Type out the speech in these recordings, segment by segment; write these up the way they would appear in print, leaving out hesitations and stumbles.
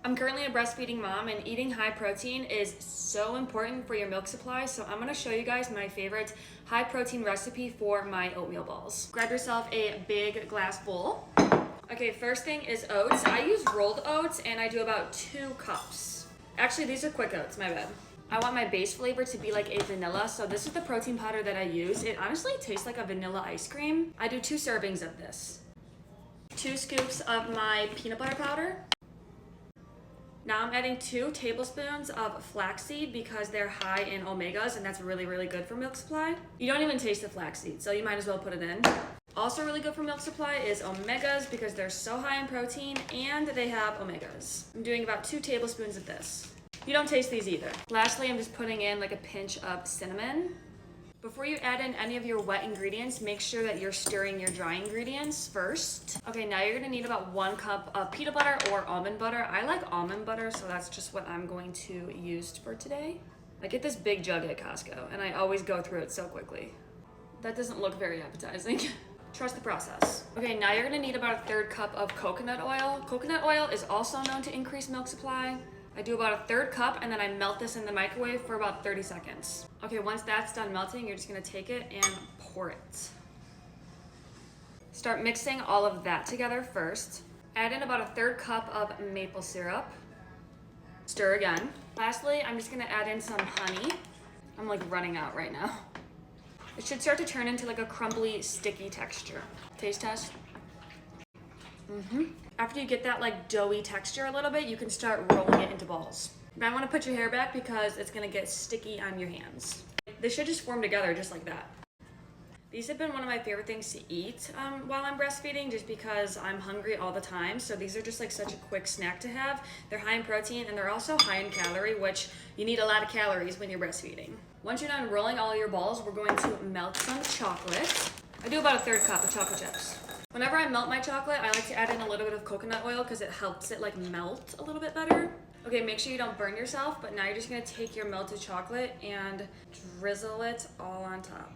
I'm currently a breastfeeding mom, and eating high protein is so important for your milk supply. So I'm gonna show you guys my favorite high protein recipe for my oatmeal balls. Grab yourself a big glass bowl. Okay, first thing is oats. I use rolled oats and I do about 2 cups. Actually, these are quick oats, my bad. I want my base flavor to be like a vanilla, so this is the protein powder that I use. It honestly tastes like a vanilla ice cream. I do 2 servings of this. 2 scoops of my peanut butter powder. Now I'm adding 2 tablespoons of flaxseed because they're high in omegas and that's really, really good for milk supply. You don't even taste the flaxseed, so you might as well put it in. Also really good for milk supply is omegas because they're so high in protein and they have omegas. I'm doing about 2 tablespoons of this. You don't taste these either. Lastly, I'm just putting in like a pinch of cinnamon. Before you add in any of your wet ingredients, make sure that you're stirring your dry ingredients first. Okay, now you're gonna need about 1 cup of peanut butter or almond butter. I like almond butter, so that's just what I'm going to use for today. I get this big jug at Costco, and I always go through it so quickly. That doesn't look very appetizing. Trust the process. Okay, now you're gonna need about a 1/3 cup of coconut oil. Coconut oil is also known to increase milk supply. I do about a 1/3 cup and then I melt this in the microwave for about 30 seconds. Okay, once that's done melting, you're just gonna take it and pour it. Start mixing all of that together first. Add in about a 1/3 cup of maple syrup. Stir again. Lastly, I'm just gonna add in some honey. I'm like running out right now. It should start to turn into like a crumbly, sticky texture. Taste test. After you get that like doughy texture a little bit, you can start rolling it into balls. You might want to put your hair back because it's gonna get sticky on your hands. They should just form together just like that. These have been one of my favorite things to eat while I'm breastfeeding just because I'm hungry all the time. So these are just like such a quick snack to have. They're high in protein and they're also high in calorie, which you need a lot of calories when you're breastfeeding. Once you're done rolling all your balls, we're going to melt some chocolate. I do about a 1/3 cup of chocolate chips. Whenever I melt my chocolate, I like to add in a little bit of coconut oil because it helps it like melt a little bit better. Okay, make sure you don't burn yourself, but now you're just gonna take your melted chocolate and drizzle it all on top.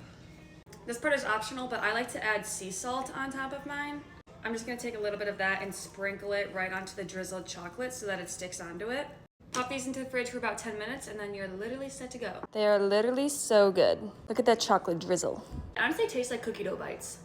This part is optional, but I like to add sea salt on top of mine. I'm just gonna take a little bit of that and sprinkle it right onto the drizzled chocolate so that it sticks onto it. Pop these into the fridge for about 10 minutes and then you're literally set to go. They are literally so good. Look at that chocolate drizzle. It honestly tastes like cookie dough bites.